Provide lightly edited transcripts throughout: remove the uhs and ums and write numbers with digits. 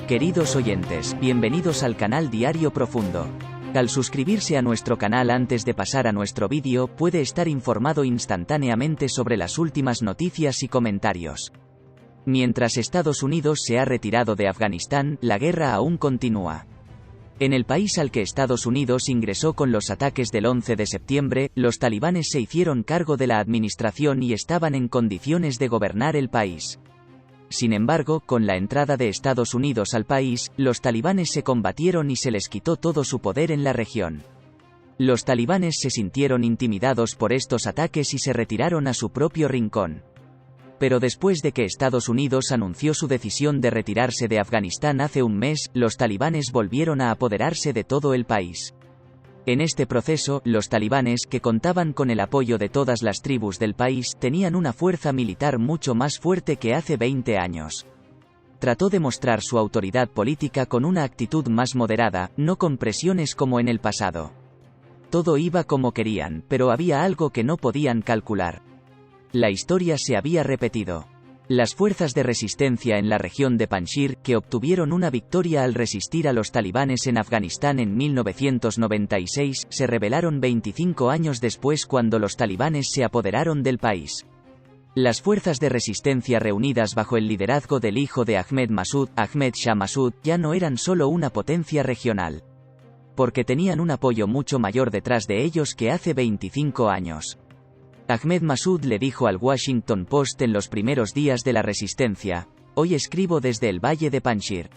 Queridos oyentes, bienvenidos al canal Diario Profundo. Al suscribirse a nuestro canal antes de pasar a nuestro vídeo, puede estar informado instantáneamente sobre las últimas noticias y comentarios. Mientras Estados Unidos se ha retirado de Afganistán, la guerra aún continúa. En el país al que Estados Unidos ingresó con los ataques del 11 de septiembre, los talibanes se hicieron cargo de la administración y estaban en condiciones de gobernar el país. Sin embargo, con la entrada de Estados Unidos al país, los talibanes se combatieron y se les quitó todo su poder en la región. Los talibanes se sintieron intimidados por estos ataques y se retiraron a su propio rincón. Pero después de que Estados Unidos anunció su decisión de retirarse de Afganistán hace un mes, los talibanes volvieron a apoderarse de todo el país. En este proceso, los talibanes, que contaban con el apoyo de todas las tribus del país, tenían una fuerza militar mucho más fuerte que hace 20 años. Trató de mostrar su autoridad política con una actitud más moderada, no con presiones como en el pasado. Todo iba como querían, pero había algo que no podían calcular. La historia se había repetido. Las fuerzas de resistencia en la región de Panjshir, que obtuvieron una victoria al resistir a los talibanes en Afganistán en 1996, se rebelaron 25 años después cuando los talibanes se apoderaron del país. Las fuerzas de resistencia reunidas bajo el liderazgo del hijo de Ahmed Massoud, Ahmed Shah Massoud, ya no eran solo una potencia regional. Porque tenían un apoyo mucho mayor detrás de ellos que hace 25 años. Ahmed Massoud le dijo al Washington Post en los primeros días de la resistencia: "Hoy escribo desde el Valle de Panjshir.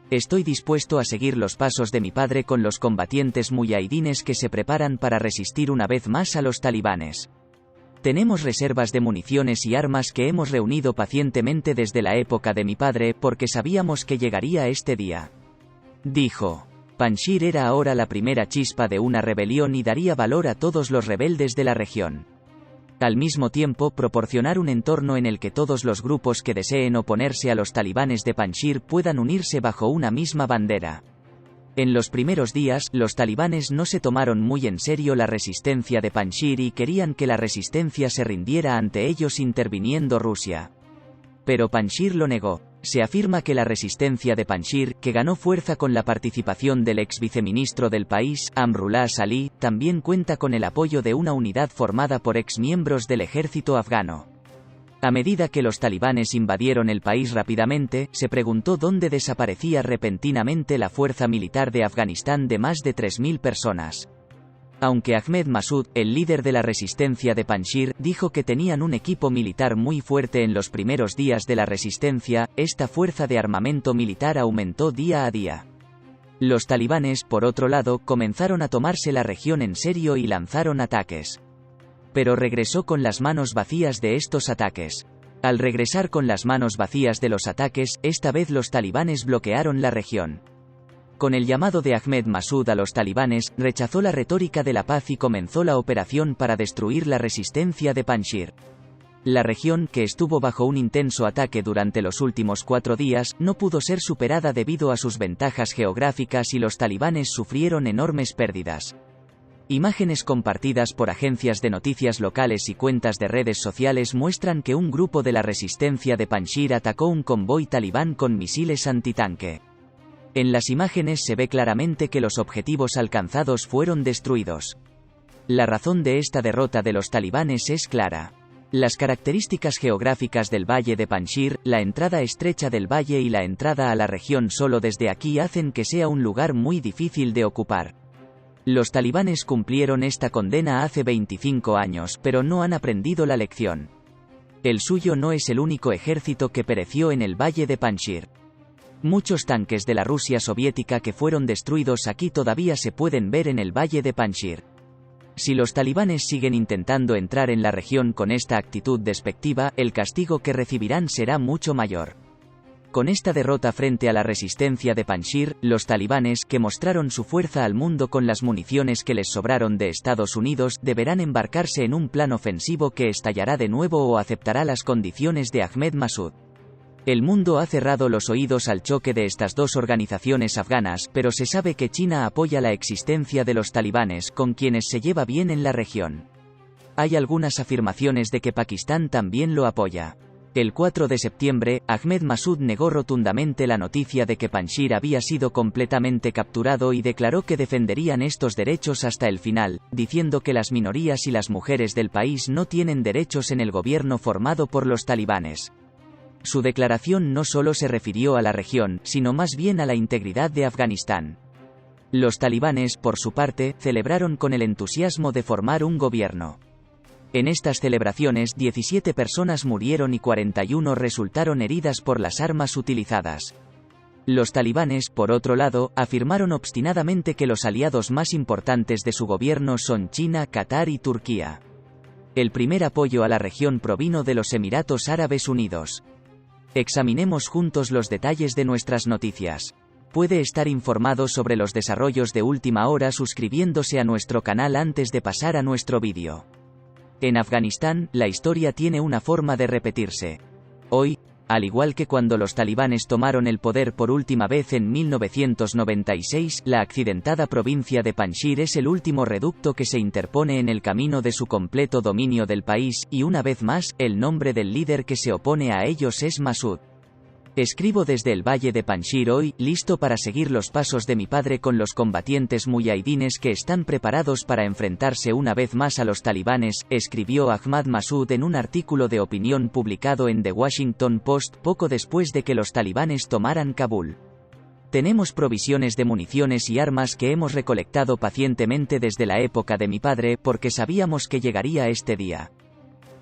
Estoy dispuesto a seguir los pasos de mi padre con los combatientes muyahidines que se preparan para resistir una vez más a los talibanes. Tenemos reservas de municiones y armas que hemos reunido pacientemente desde la época de mi padre porque sabíamos que llegaría este día", dijo. Panjshir era ahora la primera chispa de una rebelión y daría valor a todos los rebeldes de la región. Al mismo tiempo, proporcionar un entorno en el que todos los grupos que deseen oponerse a los talibanes de Panjshir puedan unirse bajo una misma bandera. En los primeros días, los talibanes no se tomaron muy en serio la resistencia de Panjshir y querían que la resistencia se rindiera ante ellos interviniendo Rusia. Pero Panjshir lo negó. Se afirma que la resistencia de Panjshir, que ganó fuerza con la participación del ex viceministro del país, Amrullah Salih, también cuenta con el apoyo de una unidad formada por ex miembros del ejército afgano. A medida que los talibanes invadieron el país rápidamente, se preguntó dónde desaparecía repentinamente la fuerza militar de Afganistán de más de 3.000 personas. Aunque Ahmed Massoud, el líder de la resistencia de Panjshir, dijo que tenían un equipo militar muy fuerte en los primeros días de la resistencia, esta fuerza de armamento militar aumentó día a día. Los talibanes, por otro lado, comenzaron a tomarse la región en serio y lanzaron ataques. Pero regresó con las manos vacías de estos ataques. Al regresar con las manos vacías de los ataques, esta vez los talibanes bloquearon la región. Con el llamado de Ahmed Massoud a los talibanes, rechazó la retórica de la paz y comenzó la operación para destruir la resistencia de Panjshir. La región, que estuvo bajo un intenso ataque durante los últimos 4 días, no pudo ser superada debido a sus ventajas geográficas y los talibanes sufrieron enormes pérdidas. Imágenes compartidas por agencias de noticias locales y cuentas de redes sociales muestran que un grupo de la resistencia de Panjshir atacó un convoy talibán con misiles antitanque. En las imágenes se ve claramente que los objetivos alcanzados fueron destruidos. La razón de esta derrota de los talibanes es clara. Las características geográficas del valle de Panjshir, la entrada estrecha del valle y la entrada a la región solo desde aquí hacen que sea un lugar muy difícil de ocupar. Los talibanes cumplieron esta condena hace 25 años, pero no han aprendido la lección. El suyo no es el único ejército que pereció en el valle de Panjshir. Muchos tanques de la Rusia soviética que fueron destruidos aquí todavía se pueden ver en el valle de Panjshir. Si los talibanes siguen intentando entrar en la región con esta actitud despectiva, el castigo que recibirán será mucho mayor. Con esta derrota frente a la resistencia de Panjshir, los talibanes, que mostraron su fuerza al mundo con las municiones que les sobraron de Estados Unidos, deberán embarcarse en un plan ofensivo que estallará de nuevo o aceptará las condiciones de Ahmed Massoud. El mundo ha cerrado los oídos al choque de estas dos organizaciones afganas, pero se sabe que China apoya la existencia de los talibanes, con quienes se lleva bien en la región. Hay algunas afirmaciones de que Pakistán también lo apoya. El 4 de septiembre, Ahmed Massoud negó rotundamente la noticia de que Panjshir había sido completamente capturado y declaró que defenderían estos derechos hasta el final, diciendo que las minorías y las mujeres del país no tienen derechos en el gobierno formado por los talibanes. Su declaración no solo se refirió a la región, sino más bien a la integridad de Afganistán. Los talibanes, por su parte, celebraron con el entusiasmo de formar un gobierno. En estas celebraciones 17 personas murieron y 41 resultaron heridas por las armas utilizadas. Los talibanes, por otro lado, afirmaron obstinadamente que los aliados más importantes de su gobierno son China, Qatar y Turquía. El primer apoyo a la región provino de los Emiratos Árabes Unidos. Examinemos juntos los detalles de nuestras noticias. Puede estar informado sobre los desarrollos de última hora suscribiéndose a nuestro canal antes de pasar a nuestro vídeo. En Afganistán, la historia tiene una forma de repetirse. Hoy, al igual que cuando los talibanes tomaron el poder por última vez en 1996, la accidentada provincia de Panjshir es el último reducto que se interpone en el camino de su completo dominio del país, y una vez más, el nombre del líder que se opone a ellos es Massoud. Escribo desde el valle de Panjshir hoy, listo para seguir los pasos de mi padre con los combatientes muyahidines que están preparados para enfrentarse una vez más a los talibanes, escribió Ahmad Massoud en un artículo de opinión publicado en The Washington Post poco después de que los talibanes tomaran Kabul. Tenemos provisiones de municiones y armas que hemos recolectado pacientemente desde la época de mi padre porque sabíamos que llegaría este día.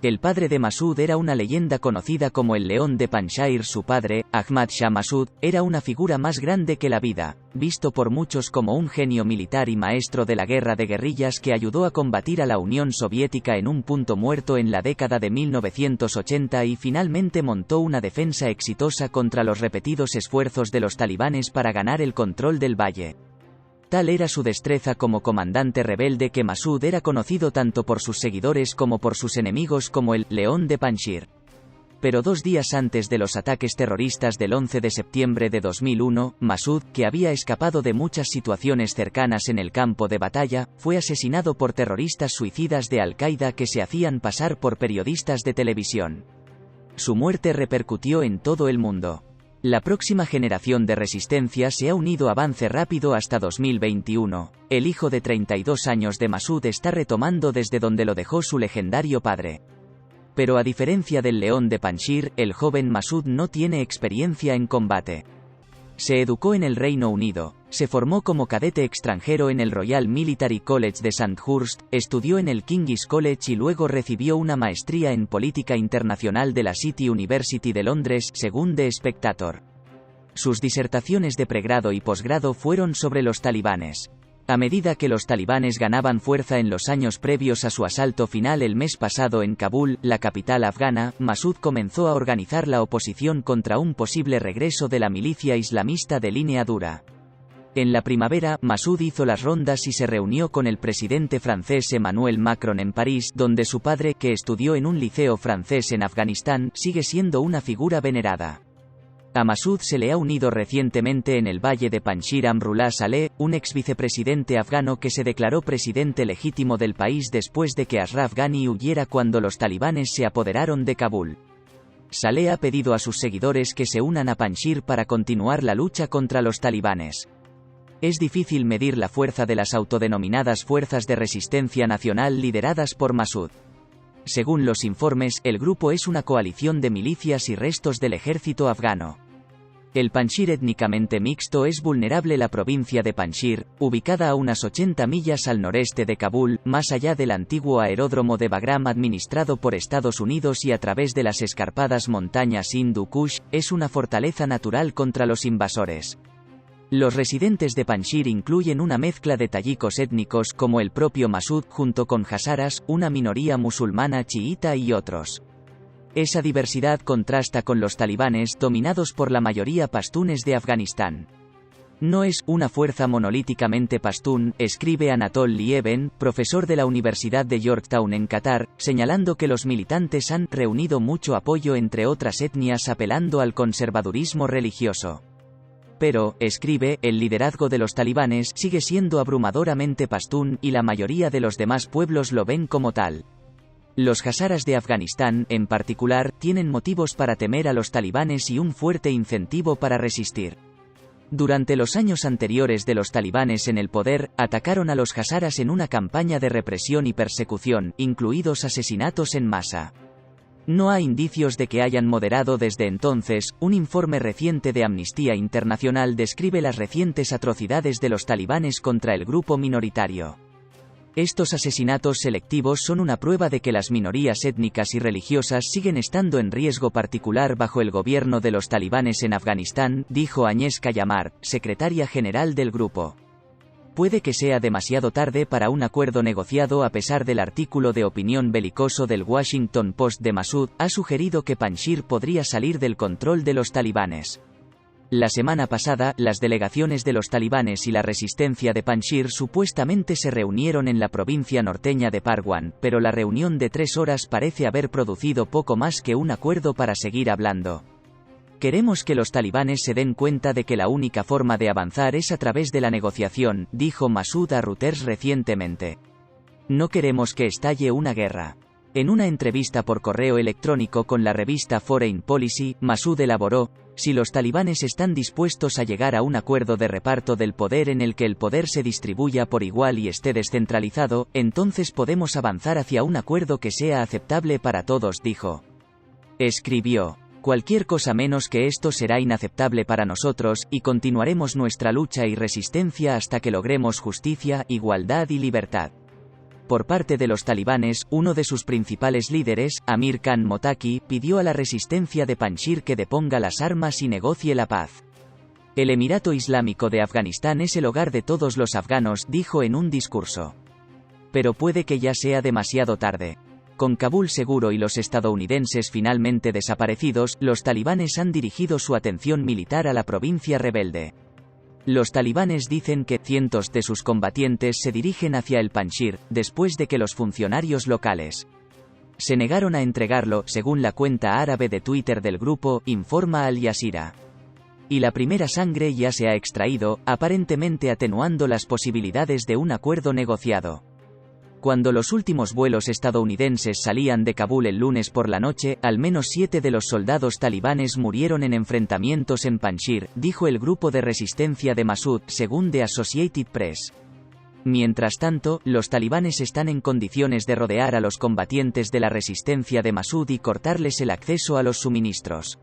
El padre de Massoud era una leyenda conocida como el León de Panjshir. Su padre, Ahmad Shah Massoud, era una figura más grande que la vida, visto por muchos como un genio militar y maestro de la guerra de guerrillas que ayudó a combatir a la Unión Soviética en un punto muerto en la década de 1980 y finalmente montó una defensa exitosa contra los repetidos esfuerzos de los talibanes para ganar el control del valle. Tal era su destreza como comandante rebelde que Massoud era conocido tanto por sus seguidores como por sus enemigos como el León de Panjshir. Pero 2 días antes de los ataques terroristas del 11 de septiembre de 2001, Massoud, que había escapado de muchas situaciones cercanas en el campo de batalla, fue asesinado por terroristas suicidas de Al-Qaeda que se hacían pasar por periodistas de televisión. Su muerte repercutió en todo el mundo. La próxima generación de resistencia se ha unido a avance rápido hasta 2021. El hijo de 32 años de Massoud está retomando desde donde lo dejó su legendario padre. Pero a diferencia del León de Panjshir, el joven Massoud no tiene experiencia en combate. Se educó en el Reino Unido, se formó como cadete extranjero en el Royal Military College de Sandhurst, estudió en el King's College y luego recibió una maestría en política internacional de la City University de Londres, según The Spectator. Sus disertaciones de pregrado y posgrado fueron sobre los talibanes. A medida que los talibanes ganaban fuerza en los años previos a su asalto final el mes pasado en Kabul, la capital afgana, Massoud comenzó a organizar la oposición contra un posible regreso de la milicia islamista de línea dura. En la primavera, Massoud hizo las rondas y se reunió con el presidente francés Emmanuel Macron en París, donde su padre, que estudió en un liceo francés en Afganistán, sigue siendo una figura venerada. A Massoud se le ha unido recientemente en el valle de Panjshir Amrullah Saleh, un ex vicepresidente afgano que se declaró presidente legítimo del país después de que Ashraf Ghani huyera cuando los talibanes se apoderaron de Kabul. Saleh ha pedido a sus seguidores que se unan a Panjshir para continuar la lucha contra los talibanes. Es difícil medir la fuerza de las autodenominadas Fuerzas de Resistencia Nacional lideradas por Massoud. Según los informes, el grupo es una coalición de milicias y restos del ejército afgano. El Panjshir étnicamente mixto es vulnerable. La provincia de Panjshir, ubicada a unas 80 millas al noreste de Kabul, más allá del antiguo aeródromo de Bagram administrado por Estados Unidos y a través de las escarpadas montañas Hindu Kush, es una fortaleza natural contra los invasores. Los residentes de Panjshir incluyen una mezcla de tayikos étnicos como el propio Massoud junto con hazaras, una minoría musulmana chiita y otros. Esa diversidad contrasta con los talibanes dominados por la mayoría pastunes de Afganistán. No es una fuerza monolíticamente pastún, escribe Anatol Lieven, profesor de la Universidad de Yorktown en Qatar, señalando que los militantes han reunido mucho apoyo entre otras etnias apelando al conservadurismo religioso. Pero, escribe, el liderazgo de los talibanes sigue siendo abrumadoramente pastún y la mayoría de los demás pueblos lo ven como tal. Los hazaras de Afganistán, en particular, tienen motivos para temer a los talibanes y un fuerte incentivo para resistir. Durante los años anteriores de los talibanes en el poder, atacaron a los hazaras en una campaña de represión y persecución, incluidos asesinatos en masa. No hay indicios de que hayan moderado desde entonces. Un informe reciente de Amnistía Internacional describe las recientes atrocidades de los talibanes contra el grupo minoritario. Estos asesinatos selectivos son una prueba de que las minorías étnicas y religiosas siguen estando en riesgo particular bajo el gobierno de los talibanes en Afganistán, dijo Agnieszka Yamar, secretaria general del grupo. Puede que sea demasiado tarde para un acuerdo negociado. A pesar del artículo de opinión belicoso del Washington Post de Massoud, ha sugerido que Panjshir podría salir del control de los talibanes. La semana pasada, las delegaciones de los talibanes y la resistencia de Panjshir supuestamente se reunieron en la provincia norteña de Parwan, pero la reunión de 3 horas parece haber producido poco más que un acuerdo para seguir hablando. Queremos que los talibanes se den cuenta de que la única forma de avanzar es a través de la negociación, dijo Massoud a Reuters recientemente. No queremos que estalle una guerra. En una entrevista por correo electrónico con la revista Foreign Policy, Massoud elaboró: si los talibanes están dispuestos a llegar a un acuerdo de reparto del poder en el que el poder se distribuya por igual y esté descentralizado, entonces podemos avanzar hacia un acuerdo que sea aceptable para todos, dijo. Escribió: cualquier cosa menos que esto será inaceptable para nosotros, y continuaremos nuestra lucha y resistencia hasta que logremos justicia, igualdad y libertad. Por parte de los talibanes, uno de sus principales líderes, Amir Khan Mottaki, pidió a la resistencia de Panjshir que deponga las armas y negocie la paz. El Emirato Islámico de Afganistán es el hogar de todos los afganos, dijo en un discurso. Pero puede que ya sea demasiado tarde. Con Kabul seguro y los estadounidenses finalmente desaparecidos, los talibanes han dirigido su atención militar a la provincia rebelde. Los talibanes dicen que cientos de sus combatientes se dirigen hacia el Panjshir, después de que los funcionarios locales se negaron a entregarlo, según la cuenta árabe de Twitter del grupo, informa Al Jazeera. Y la primera sangre ya se ha extraído, aparentemente atenuando las posibilidades de un acuerdo negociado. Cuando los últimos vuelos estadounidenses salían de Kabul el lunes por la noche, al menos 7 de los soldados talibanes murieron en enfrentamientos en Panjshir, dijo el grupo de resistencia de Massoud, según The Associated Press. Mientras tanto, los talibanes están en condiciones de rodear a los combatientes de la resistencia de Massoud y cortarles el acceso a los suministros.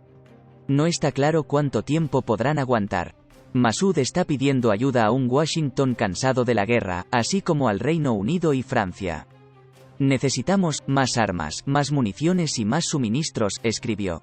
No está claro cuánto tiempo podrán aguantar. Massoud está pidiendo ayuda a un Washington cansado de la guerra, así como al Reino Unido y Francia. Necesitamos más armas, más municiones y más suministros, escribió.